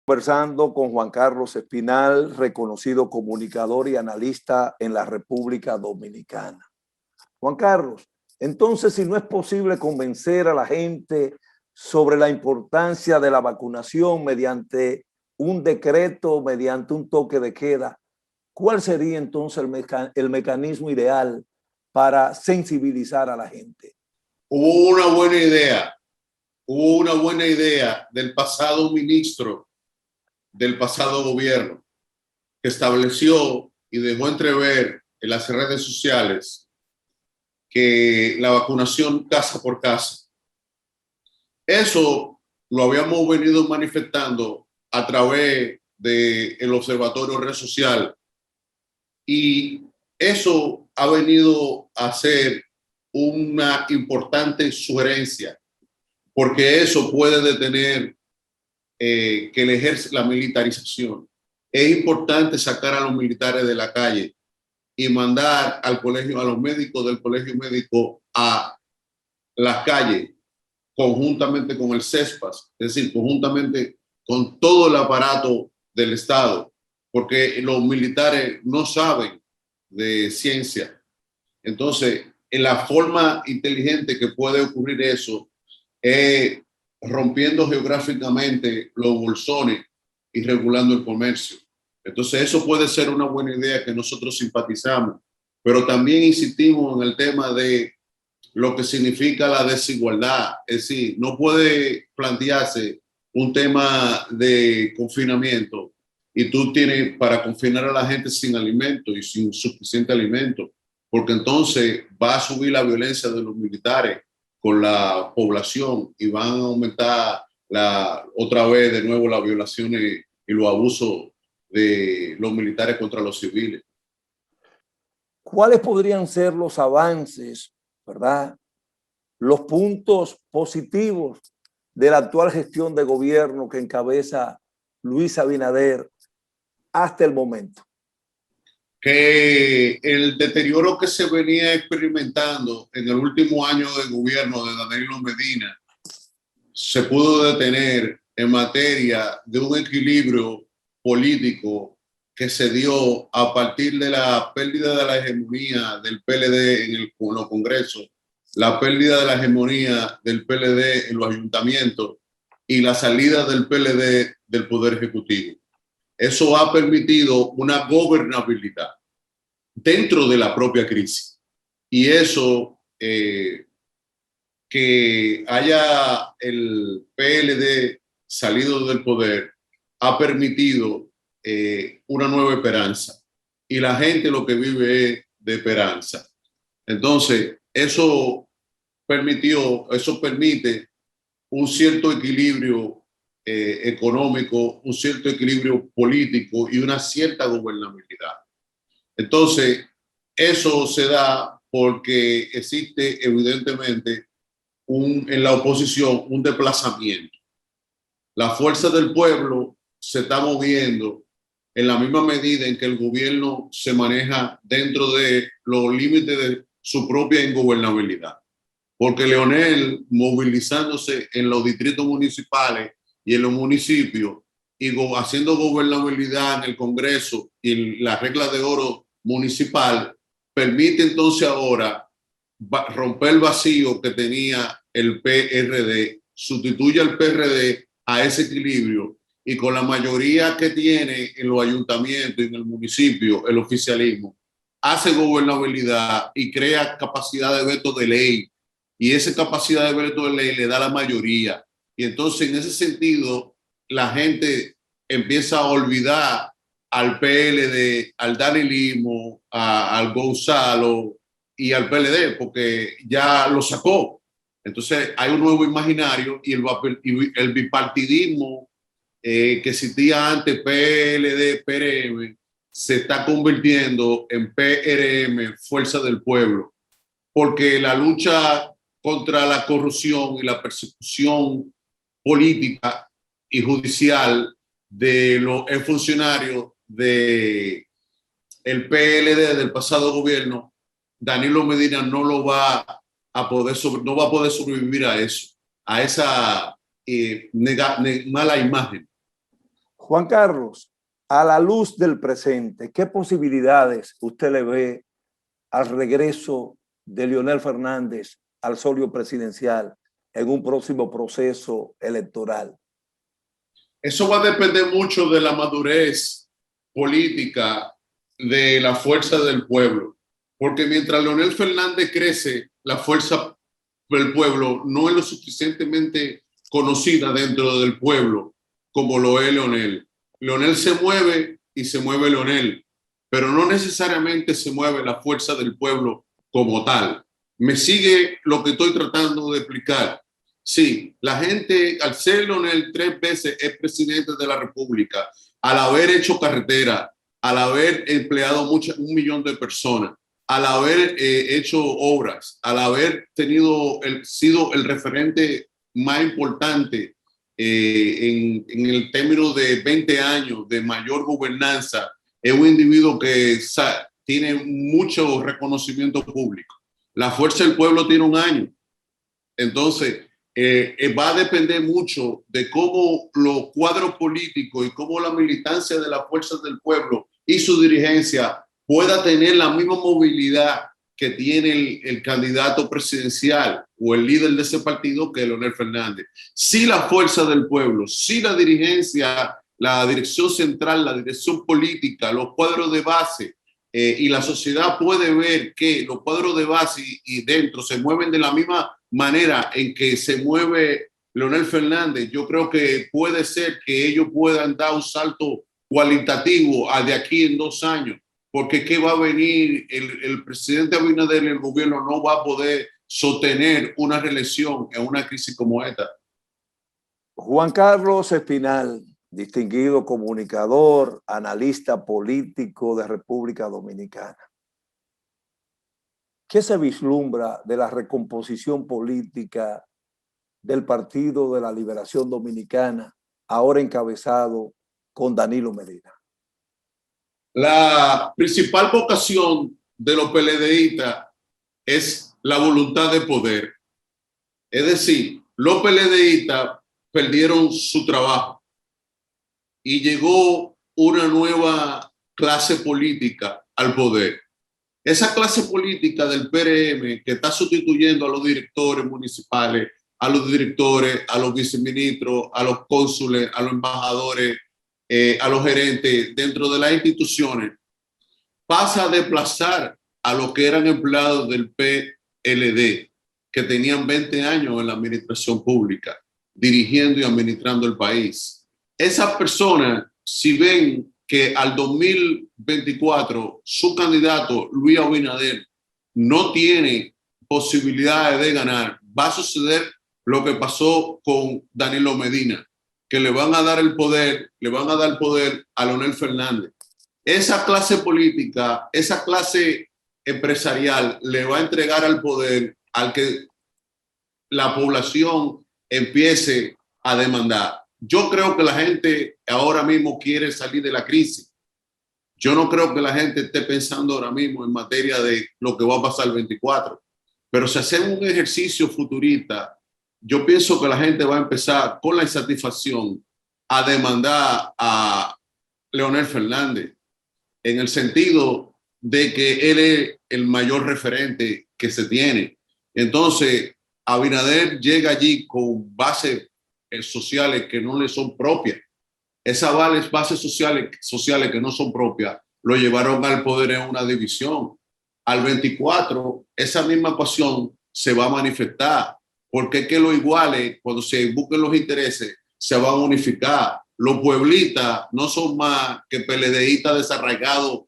Conversando con Juan Carlos Espinal, reconocido comunicador y analista en la República Dominicana. Juan Carlos, entonces, si no es posible convencer a la gente sobre la importancia de la vacunación mediante un decreto, mediante un toque de queda, ¿cuál sería entonces el mecanismo ideal para sensibilizar a la gente? Hubo una buena idea del pasado ministro del pasado gobierno que estableció y dejó entrever en las redes sociales que la vacunación casa por casa. Eso lo habíamos venido manifestando a través del Observatorio Red Social y eso ha venido a ser una importante sugerencia porque eso puede detener que le ejerce la militarización. Es importante sacar a los militares de la calle y mandar al colegio, a los médicos del colegio médico a las calles conjuntamente con el CESPAS, es decir, conjuntamente con todo el aparato del Estado, porque los militares no saben de ciencia. Entonces, en la forma inteligente que puede ocurrir eso es rompiendo geográficamente los bolsones y regulando el comercio. Entonces, eso puede ser una buena idea que nosotros simpatizamos, pero también insistimos en el tema de lo que significa la desigualdad. Es decir, no puede plantearse un tema de confinamiento y tú tienes para confinar a la gente sin alimento y sin suficiente alimento, porque entonces va a subir la violencia de los militares con la población y van a aumentar otra vez de nuevo las violaciones y los abusos de los militares contra los civiles. ¿Cuáles podrían ser los avances, verdad? Los puntos positivos de la actual gestión de gobierno que encabeza Luis Abinader hasta el momento. Que el deterioro que se venía experimentando en el último año de gobierno de Danilo Medina se pudo detener en materia de un equilibrio político que se dio a partir de la pérdida de la hegemonía del PLD en los congresos, la pérdida de la hegemonía del PLD en los ayuntamientos y la salida del PLD del Poder Ejecutivo. Eso ha permitido una gobernabilidad dentro de la propia crisis. Y eso, que haya el PLD salido del poder, ha permitido una nueva esperanza. Y la gente lo que vive es de esperanza. Entonces, eso permite un cierto equilibrio económico, un cierto equilibrio político y una cierta gobernabilidad. Entonces, eso se da porque existe evidentemente en la oposición un desplazamiento. La fuerza del pueblo se está moviendo en la misma medida en que el gobierno se maneja dentro de los límites de su propia ingobernabilidad. Porque Leonel, movilizándose en los distritos municipales y en los municipios y haciendo gobernabilidad en el Congreso y la regla de oro municipal, permite entonces ahora romper el vacío que tenía el PRD, sustituye al PRD a ese equilibrio y con la mayoría que tiene en los ayuntamientos y en el municipio, el oficialismo, hace gobernabilidad y crea capacidad de veto de ley y esa capacidad de veto de ley le da la mayoría. Y entonces en ese sentido la gente empieza a olvidar al PLD, al danilismo, al Gonzalo y al PLD, porque ya lo sacó. Entonces hay un nuevo imaginario y el bipartidismo que existía antes, PLD, PRM, se está convirtiendo en PRM, Fuerza del Pueblo, porque la lucha contra la corrupción y la persecución política y judicial de los funcionarios del PLD del pasado gobierno, Danilo Medina no va a poder sobrevivir a eso, a esa mala imagen. Juan Carlos, a la luz del presente, ¿qué posibilidades usted le ve al regreso de Leonel Fernández al solio presidencial en un próximo proceso electoral? Eso va a depender mucho de la madurez política de la fuerza del pueblo, porque mientras Leonel Fernández crece, la fuerza del pueblo no es lo suficientemente conocida dentro del pueblo como lo es Leonel. Leonel se mueve y se mueve Leonel, pero no necesariamente se mueve la fuerza del pueblo como tal. Me sigue lo que estoy tratando de explicar. Sí, la gente, al ser Leonel 3 veces es presidente de la República, al haber hecho carretera, al haber empleado 1 millón de personas, al haber hecho obras, al haber sido el referente más importante en el término de 20 años de mayor gobernanza, es un individuo que tiene mucho reconocimiento público. La fuerza del pueblo tiene 1 año. Entonces, va a depender mucho de cómo los cuadros políticos y cómo la militancia de las fuerzas del pueblo y su dirigencia pueda tener la misma movilidad que tiene el candidato presidencial o el líder de ese partido, que es Leonel Fernández. Si la fuerza del pueblo, si la dirigencia, la dirección central, la dirección política, los cuadros de base y la sociedad puede ver que los cuadros de base y dentro se mueven de la misma manera en que se mueve Leonel Fernández, yo creo que puede ser que ellos puedan dar un salto cualitativo de aquí en 2 años, porque ¿qué va a venir? El presidente Abinader y el gobierno no va a poder sostener una reelección en una crisis como esta. Juan Carlos Espinal, distinguido comunicador, analista político de República Dominicana. ¿Qué se vislumbra de la recomposición política del Partido de la Liberación Dominicana, ahora encabezado con Danilo Medina? La principal vocación de los PLDistas es la voluntad de poder. Es decir, los PLDistas perdieron su trabajo y llegó una nueva clase política al poder. Esa clase política del PRM que está sustituyendo a los directores municipales, a los directores, a los viceministros, a los cónsules, a los embajadores, a los gerentes dentro de las instituciones, pasa a desplazar a los que eran empleados del PLD, que tenían 20 años en la administración pública, dirigiendo y administrando el país. Esas personas, si ven que al 2024 su candidato, Luis Abinader, no tiene posibilidades de ganar, va a suceder lo que pasó con Danilo Medina, que le van a dar el poder, a Leonel Fernández. Esa clase política, esa clase empresarial le va a entregar al poder al que la población empiece a demandar. Yo creo que la gente ahora mismo quiere salir de la crisis. Yo no creo que la gente esté pensando ahora mismo en materia de lo que va a pasar el 24. Pero si hacemos un ejercicio futurista, yo pienso que la gente va a empezar con la insatisfacción a demandar a Leonel Fernández, en el sentido de que él es el mayor referente que se tiene. Entonces, Abinader llega allí con bases sociales que no le son propias. Esas bases sociales que no son propias lo llevaron al poder en una división. Al 24, esa misma pasión se va a manifestar, porque es que los iguales, cuando se busquen los intereses, se van a unificar. Los pueblitas no son más que PLDistas desarraigados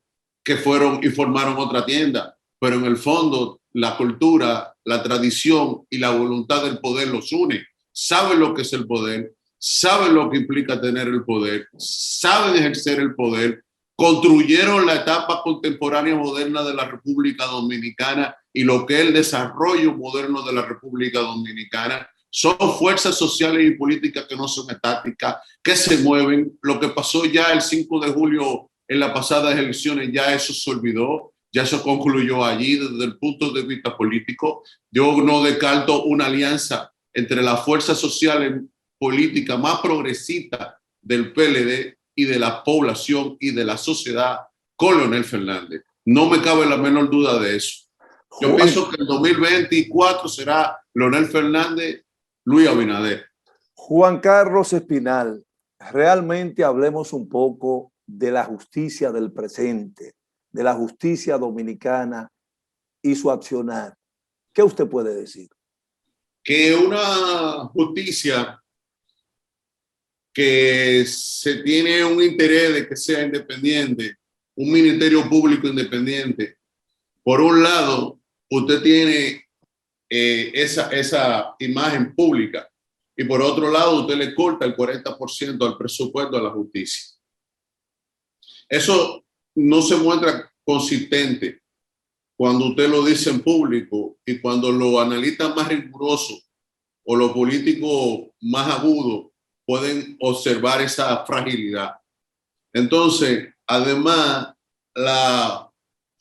que fueron y formaron otra tienda, pero en el fondo la cultura, la tradición y la voluntad del poder los une. Saben lo que es el poder, saben lo que implica tener el poder, saben ejercer el poder, construyeron la etapa contemporánea moderna de la República Dominicana y lo que es el desarrollo moderno de la República Dominicana. Son fuerzas sociales y políticas que no son estáticas, que se mueven. Lo que pasó ya el 5 de julio en las pasadas elecciones, ya eso se olvidó, ya eso concluyó allí desde el punto de vista político. Yo no descarto una alianza entre las fuerzas sociales políticas más progresistas del PLD y de la población y de la sociedad con Leonel Fernández. No me cabe la menor duda de eso. Yo pienso que el 2024 será Leonel Fernández, Luis Abinader. Juan Carlos Espinal, realmente hablemos un poco de la justicia del presente, de la justicia dominicana y su accionar. ¿Qué usted puede decir? Que una justicia que se tiene un interés de que sea independiente, un ministerio público independiente, por un lado, usted tiene esa imagen pública y por otro lado, usted le corta el 40% al presupuesto de la justicia. Eso no se muestra consistente cuando usted lo dice en público y cuando los analistas más rigurosos o los políticos más agudos pueden observar esa fragilidad. Entonces, además, la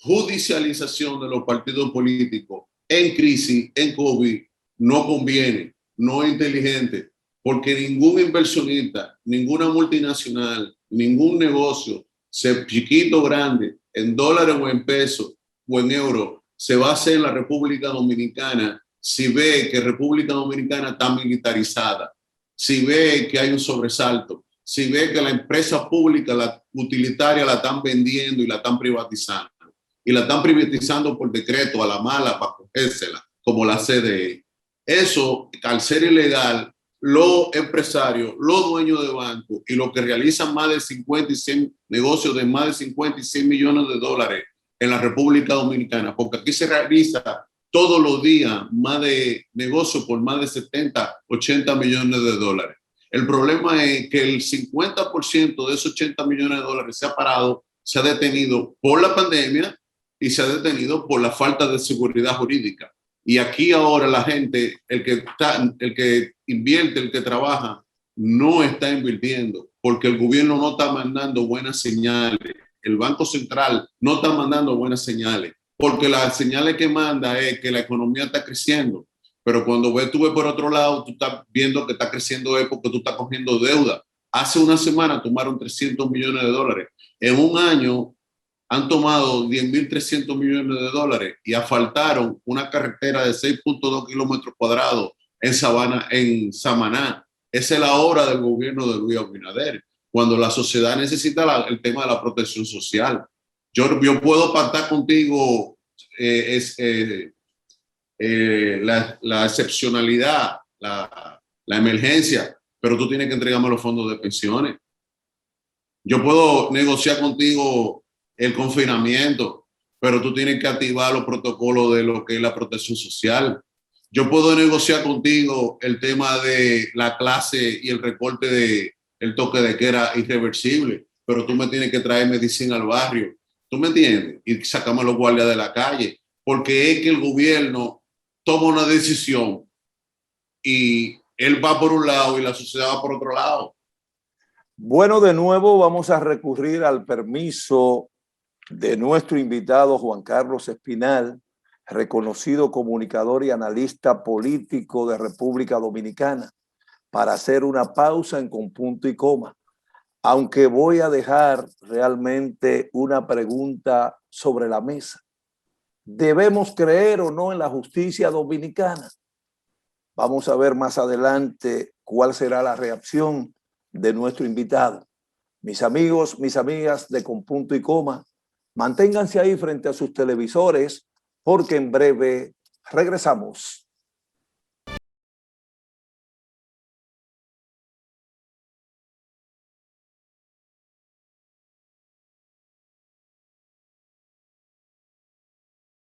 judicialización de los partidos políticos en crisis, en COVID, no conviene, no es inteligente, porque ningún inversionista, ninguna multinacional, ningún negocio, sea chiquito o grande, en dólares o en pesos o en euros, se va a hacer en la República Dominicana si ve que República Dominicana está militarizada, si ve que hay un sobresalto, si ve que la empresa pública, la utilitaria, la están vendiendo y la están privatizando. Y la están privatizando por decreto a la mala para cogérsela, como la CDE. Eso, al ser ilegal, los empresarios, los dueños de bancos y los que realizan más de 50 y 100 negocios de más de 50 y 100 millones de dólares en la República Dominicana, porque aquí se realiza todos los días más de negocios por más de 70, 80 millones de dólares. El problema es que el 50% de esos 80 millones de dólares se ha parado, se ha detenido por la pandemia y se ha detenido por la falta de seguridad jurídica. Y aquí ahora la gente, el que invierte, el que trabaja, no está invirtiendo porque el gobierno no está mandando buenas señales. El Banco Central no está mandando buenas señales porque las señales que manda es que la economía está creciendo. Pero cuando tú ves por otro lado, tú estás viendo que está creciendo es porque tú estás cogiendo deuda. Hace una semana tomaron 300 millones de dólares. En un año han tomado 10.300 millones de dólares y asfaltaron una carretera de 6.2 kilómetros cuadrados en Samaná. Esa es la obra del gobierno de Luis Abinader, cuando la sociedad necesita el tema de la protección social. Yo puedo pactar contigo la excepcionalidad, la emergencia, pero tú tienes que entregarme los fondos de pensiones. Yo puedo negociar contigo el confinamiento, pero tú tienes que activar los protocolos de lo que es la protección social. Yo puedo negociar contigo el tema de la clase y el recorte del toque de queda irreversible, pero tú me tienes que traer medicina al barrio. ¿Tú me entiendes? Y sacamos a los guardias de la calle, porque es que el gobierno toma una decisión y él va por un lado y la sociedad va por otro lado. Bueno, de nuevo vamos a recurrir al permiso de nuestro invitado Juan Carlos Espinal, reconocido comunicador y analista político de República Dominicana, para hacer una pausa con punto y coma. Aunque voy a dejar realmente una pregunta sobre la mesa. ¿Debemos creer o no en la justicia dominicana? Vamos a ver más adelante cuál será la reacción de nuestro invitado. Mis amigos, mis amigas de Con Punto y Coma, manténganse ahí frente a sus televisores porque en breve regresamos.